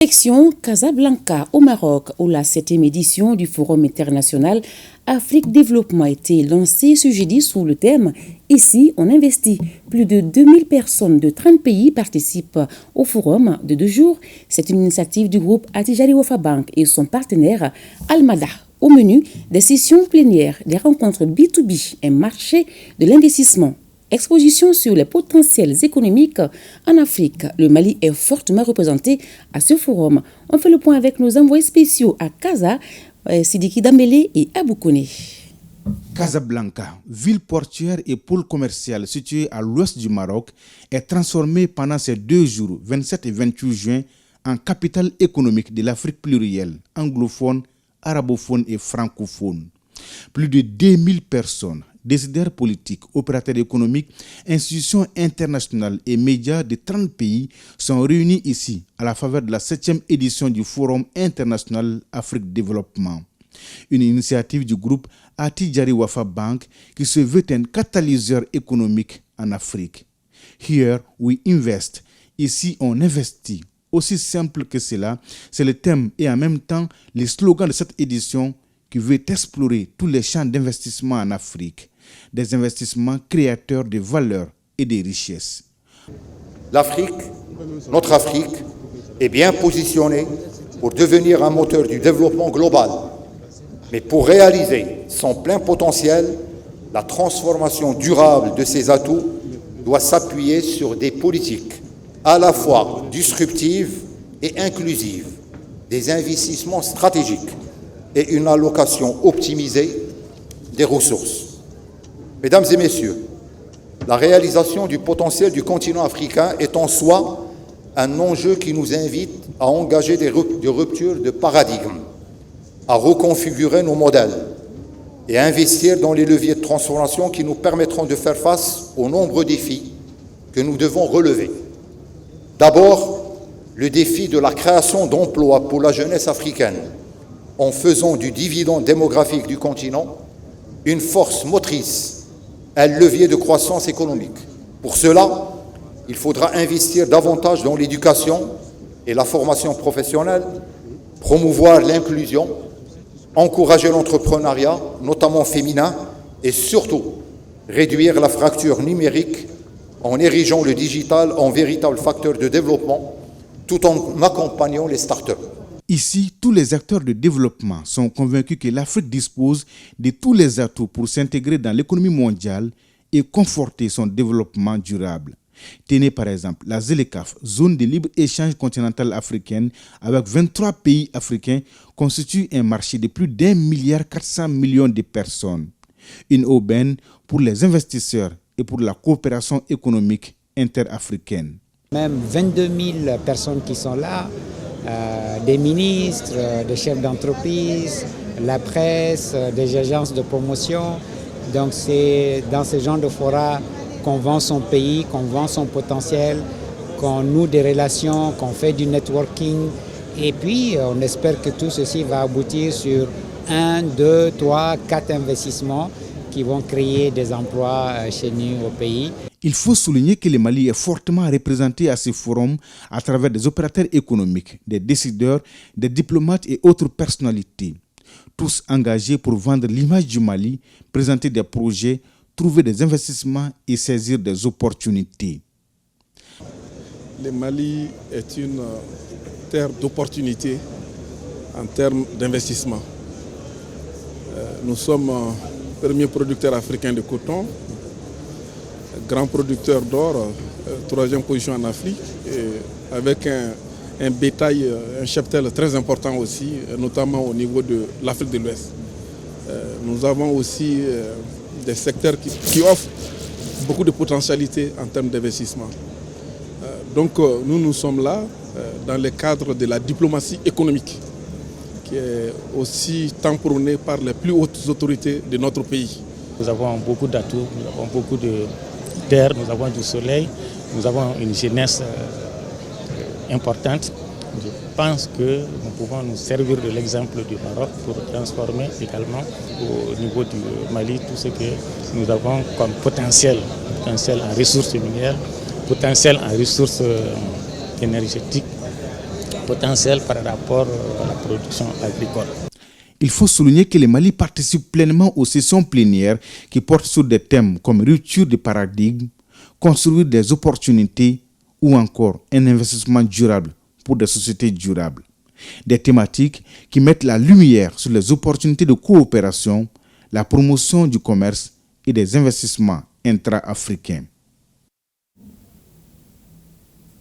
Direction Casablanca au Maroc, où la 7e édition du Forum international Afrique Développement a été lancée ce jeudi sous le thème « Ici, on investit ». Plus de 2000 personnes de 30 pays participent au forum de 2 jours. C'est une initiative du groupe Attijari Wafa Bank et son partenaire Almada. Au menu, des sessions plénières, des rencontres B2B, un marché de l'investissement. Exposition sur les potentiels économiques en Afrique. Le Mali est fortement représenté à ce forum. On fait le point avec nos envoyés spéciaux à Casa, Sidiki Dambélé et Abou Kone. Casablanca, ville portuaire et pôle commercial situé à l'ouest du Maroc, est transformée pendant ces 2 jours, 27 et 28 juin, en capitale économique de l'Afrique plurielle, anglophone, arabophone et francophone. Plus de 2000 personnes, décideurs politiques, opérateurs économiques, institutions internationales et médias de 30 pays sont réunis ici à la faveur de la 7e édition du Forum international Afrique Développement. Une initiative du groupe Attijari Wafa Bank qui se veut un catalyseur économique en Afrique. Here we invest. Ici on investit. Aussi simple que cela, c'est le thème et en même temps le slogan de cette édition qui veut explorer tous les champs d'investissement en Afrique, des investissements créateurs de valeur et de richesses. L'Afrique, notre Afrique, est bien positionnée pour devenir un moteur du développement global. Mais pour réaliser son plein potentiel, la transformation durable de ses atouts doit s'appuyer sur des politiques à la fois disruptives et inclusives, des investissements stratégiques et une allocation optimisée des ressources. Mesdames et messieurs, la réalisation du potentiel du continent africain est en soi un enjeu qui nous invite à engager des ruptures de paradigme, à reconfigurer nos modèles et à investir dans les leviers de transformation qui nous permettront de faire face aux nombreux défis que nous devons relever. D'abord, le défi de la création d'emplois pour la jeunesse africaine, en faisant du dividende démographique du continent une force motrice, un levier de croissance économique. Pour cela, il faudra investir davantage dans l'éducation et la formation professionnelle, promouvoir l'inclusion, encourager l'entrepreneuriat, notamment féminin, et surtout réduire la fracture numérique en érigeant le digital en véritable facteur de développement, tout en accompagnant les startups. Ici, tous les acteurs de développement sont convaincus que l'Afrique dispose de tous les atouts pour s'intégrer dans l'économie mondiale et conforter son développement durable. Tenez par exemple la ZLECAf, zone de libre-échange continentale africaine, avec 23 pays africains, constitue un marché de plus d'1,4 milliard de personnes. Une aubaine pour les investisseurs et pour la coopération économique interafricaine. Même 22 000 personnes qui sont là, des ministres, des chefs d'entreprise, la presse, des agences de promotion. Donc c'est dans ce genre de fora qu'on vend son pays, qu'on vend son potentiel, qu'on noue des relations, qu'on fait du networking. Et puis on espère que tout ceci va aboutir sur 1, 2, 3, 4 investissements qui vont créer des emplois chez nous au pays. Il faut souligner que le Mali est fortement représenté à ce forum à travers des opérateurs économiques, des décideurs, des diplomates et autres personnalités. Tous engagés pour vendre l'image du Mali, présenter des projets, trouver des investissements et saisir des opportunités. Le Mali est une terre d'opportunités en termes d'investissement. Nous sommes premier producteur africain de coton, grand producteur d'or, 3e position en Afrique, et avec un bétail, un cheptel très important aussi, notamment au niveau de l'Afrique de l'Ouest. Nous avons aussi des secteurs qui offrent beaucoup de potentialités en termes d'investissement. Donc nous sommes là dans le cadre de la diplomatie économique, qui est aussi tamponnée par les plus hautes autorités de notre pays. Nous avons beaucoup d'atouts, nous avons beaucoup de terre, nous avons du soleil, nous avons une jeunesse importante. Je pense que nous pouvons nous servir de l'exemple du Maroc pour transformer également au niveau du Mali tout ce que nous avons comme potentiel en ressources minières, potentiel en ressources énergétiques, potentiel par rapport à la production agricole. Il faut souligner que le Mali participe pleinement aux sessions plénières qui portent sur des thèmes comme rupture de paradigme, construire des opportunités ou encore un investissement durable pour des sociétés durables. Des thématiques qui mettent la lumière sur les opportunités de coopération, la promotion du commerce et des investissements intra-africains.